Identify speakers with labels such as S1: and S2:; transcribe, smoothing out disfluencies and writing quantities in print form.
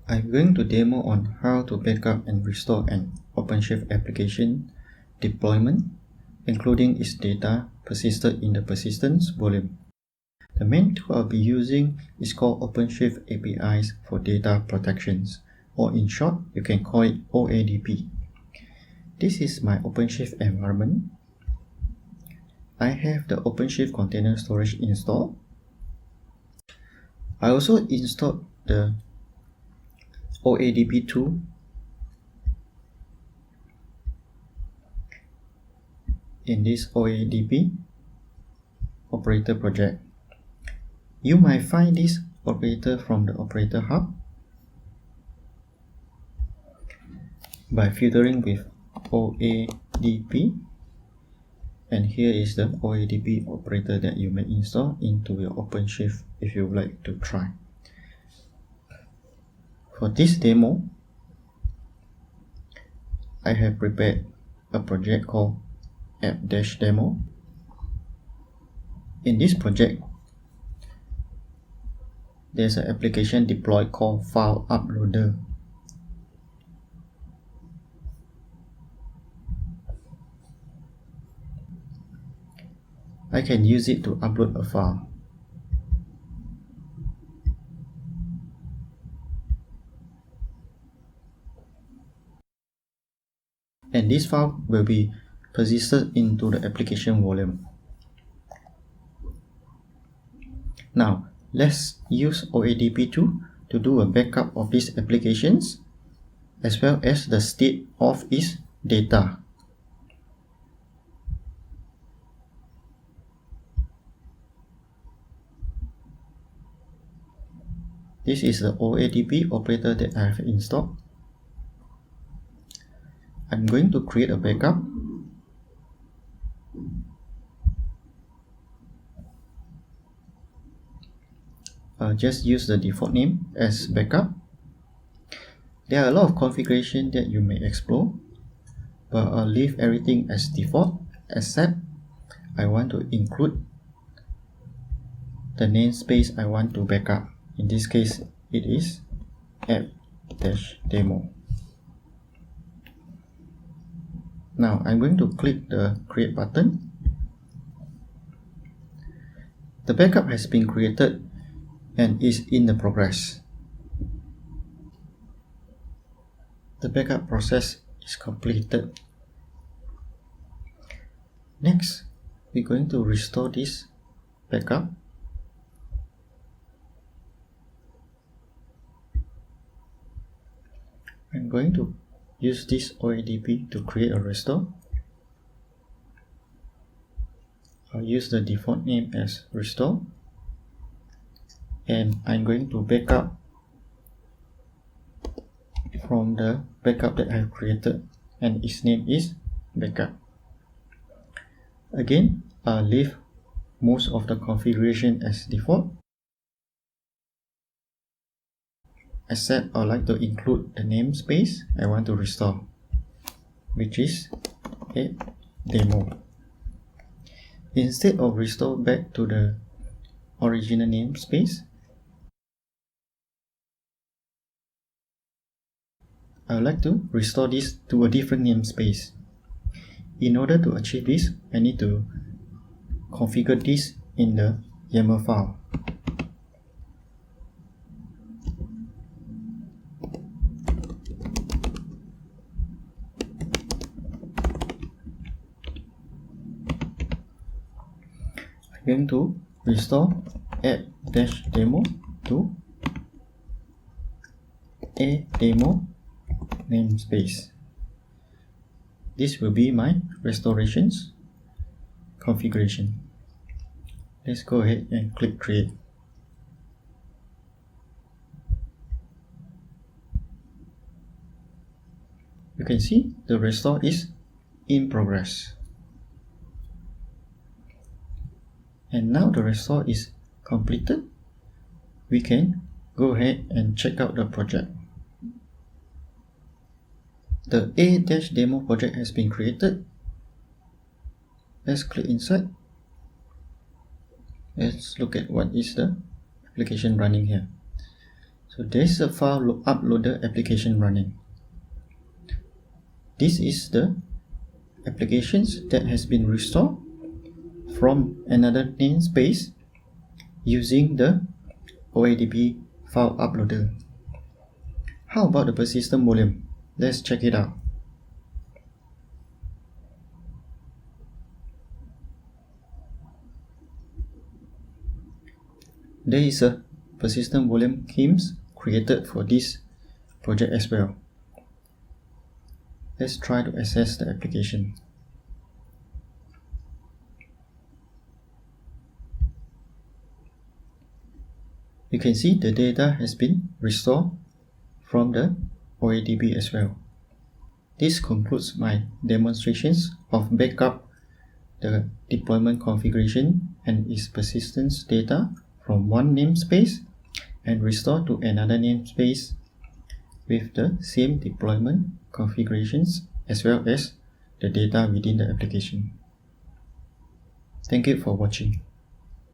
S1: I'm going to demo on how to backup and restore an OpenShift application deployment, including its data persisted in the persistence volume. The main tool I'll be using is called OpenShift APIs for Data Protections, or in short, you can call it OADP. This is my OpenShift environment. I have the OpenShift container storage installed. I also installed the OADP tool in this OADP operator project. You might find this operator from the operator hub by filtering with OADP, and here is the OADP operator that you may install into your OpenShift if you would like to try. For this demo, I have prepared a project called app-demo. In this project, there's an application deployed called File Uploader. I can use it to upload a file. And this file will be persisted into the application volume. Now, let's use OADP 2 to do a backup of these applications as well as the state of its data. This is the OADP operator that I have installed. I'm going to create a backup. I'll just use the default name as backup. There are a lot of configuration that you may explore, but I'll leave everything as default, except I want to include the namespace I want to backup. In this case, it is app-demo. Now I'm going to click the create button. The backup has been created and is in the progress. The backup process is completed. Next, we're going to restore this backup. I'm going to use this OADP to create a restore. I'll use the default name as restore, and I'm going to backup from the backup that I've created, and its name is backup. Again, I'll leave most of the configuration as default, except I'd like to include the namespace I want to restore, which is a demo. Instead of restore back to the original namespace, I would like to restore this to a different namespace. In order to achieve this, I need to configure this in the YAML file. I'm going to restore app-demo to a demo namespace. This will be my restorations configuration. Let's go ahead and click create. You can see the restore is in progress. And now the restore is completed. We can go ahead and check out the project. The A-demo project has been created. Let's click inside. Let's look at what is the application running here. So there's a file uploader application running. This is the applications that has been restored from another namespace using the OADP file uploader. How about the persistent volume? Let's check it out. There is a persistent volume themes created for this project as well. Let's try to access the application. You can see the data has been restored from the OADP as well. This concludes my demonstrations of backup the deployment configuration and its persistence data from one namespace and restore to another namespace with the same deployment configurations as well as the data within the application. Thank you for watching.